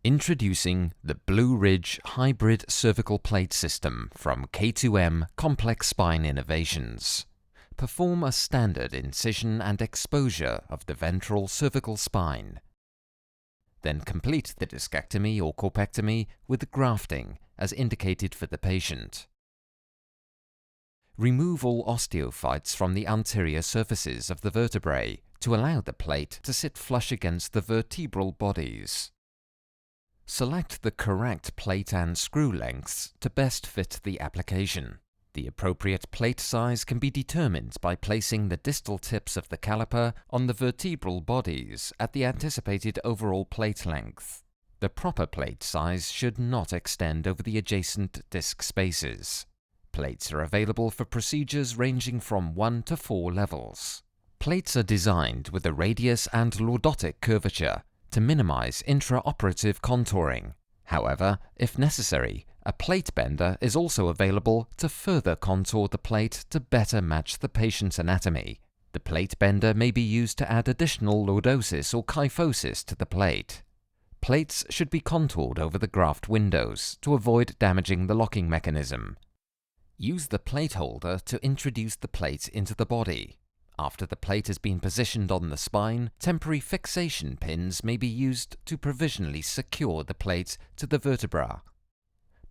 Introducing the Blueridge Hybrid Cervical Plate System from K2M Complex Spine Innovations. Perform a standard incision and exposure of the ventral cervical spine. Then complete the discectomy or corpectomy with grafting as indicated for the patient. Remove all osteophytes from the anterior surfaces of the vertebrae to allow the plate to sit flush against the vertebral bodies. Select the correct plate and screw lengths to best fit the application. The appropriate plate size can be determined by placing the distal tips of the caliper on the vertebral bodies at the anticipated overall plate length. The proper plate size should not extend over the adjacent disc spaces. Plates are available for procedures ranging from 1 to 4 levels. Plates are designed with a radius and lordotic curvature to minimize intraoperative contouring. However, if necessary, a plate bender is also available to further contour the plate to better match the patient's anatomy. The plate bender may be used to add additional lordosis or kyphosis to the plate. Plates should be contoured over the graft windows to avoid damaging the locking mechanism. Use the plate holder to introduce the plate into the body. After the plate has been positioned on the spine, temporary fixation pins may be used to provisionally secure the plate to the vertebra.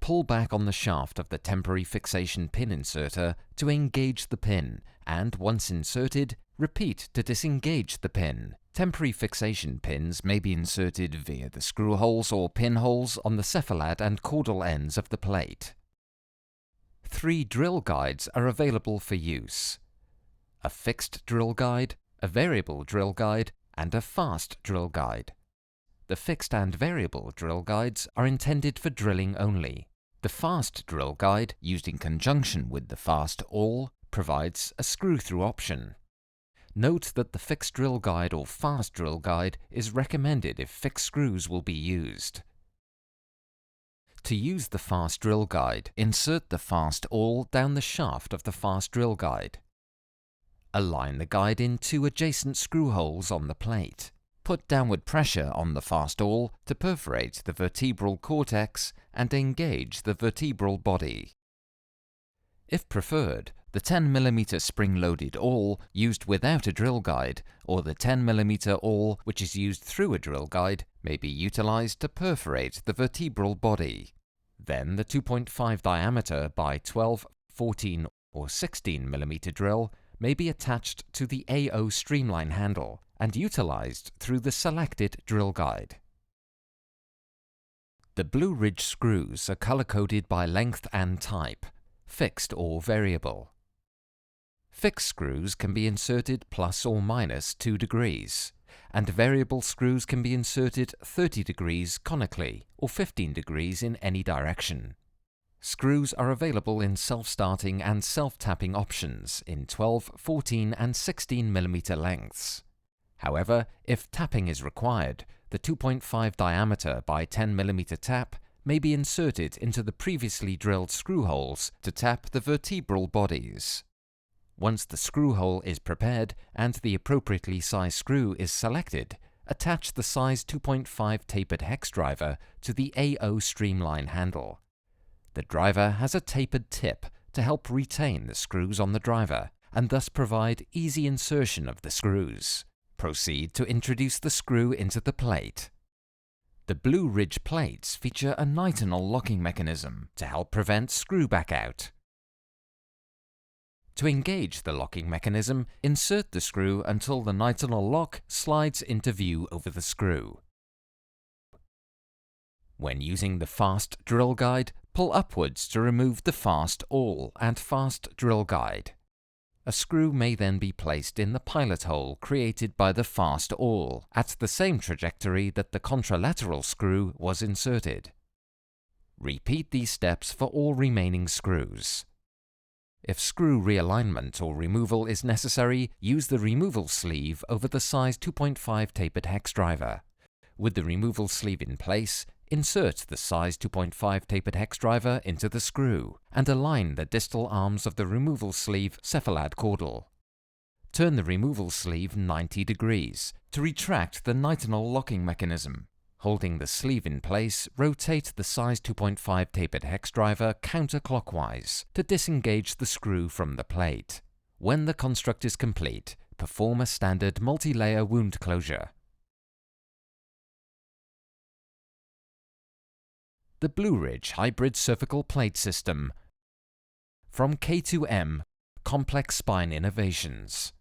Pull back on the shaft of the temporary fixation pin inserter to engage the pin, and once inserted, repeat to disengage the pin. Temporary fixation pins may be inserted via the screw holes or pinholes on the cephalad and caudal ends of the plate. 3 drill guides are available for use: a fixed drill guide, a variable drill guide, and a fast drill guide. The fixed and variable drill guides are intended for drilling only. The fast drill guide, used in conjunction with the fast awl, provides a screw-through option. Note that the fixed drill guide or fast drill guide is recommended if fixed screws will be used. To use the fast drill guide, insert the fast awl down the shaft of the fast drill guide. Align the guide in 2 adjacent screw holes on the plate. Put downward pressure on the fast awl to perforate the vertebral cortex and engage the vertebral body. If preferred, the 10 mm spring-loaded awl used without a drill guide or the 10 mm awl which is used through a drill guide may be utilized to perforate the vertebral body. Then the 2.5 diameter by 12, 14 or 16 mm drill may be attached to the AO streamline handle and utilized through the selected drill guide. The Blueridge screws are color-coded by length and type, fixed or variable. Fixed screws can be inserted plus or minus 2 degrees, and variable screws can be inserted 30 degrees conically or 15 degrees in any direction. Screws are available in self-starting and self-tapping options in 12, 14 and 16 mm lengths. However, if tapping is required, the 2.5 diameter by 10 mm tap may be inserted into the previously drilled screw holes to tap the vertebral bodies. Once the screw hole is prepared and the appropriately sized screw is selected, attach the size 2.5 tapered hex driver to the AO streamline handle. The driver has a tapered tip to help retain the screws on the driver and thus provide easy insertion of the screws. Proceed to introduce the screw into the plate. The Blueridge plates feature a nitinol locking mechanism to help prevent screw back out. To engage the locking mechanism, insert the screw until the nitinol lock slides into view over the screw. When using the fast drill guide, pull upwards to remove the fast awl and fast drill guide. A screw may then be placed in the pilot hole created by the fast awl at the same trajectory that the contralateral screw was inserted. Repeat these steps for all remaining screws. If screw realignment or removal is necessary, use the removal sleeve over the size 2.5 tapered hex driver. With the removal sleeve in place, insert the size 2.5 tapered hex driver into the screw and align the distal arms of the removal sleeve cephalad caudal. Turn the removal sleeve 90 degrees to retract the nitinol locking mechanism. Holding the sleeve in place, rotate the size 2.5 tapered hex driver counterclockwise to disengage the screw from the plate. When the construct is complete, perform a standard multi-layer wound closure. The Blueridge Hybrid Cervical Plate System from K2M Complex Spine Innovations.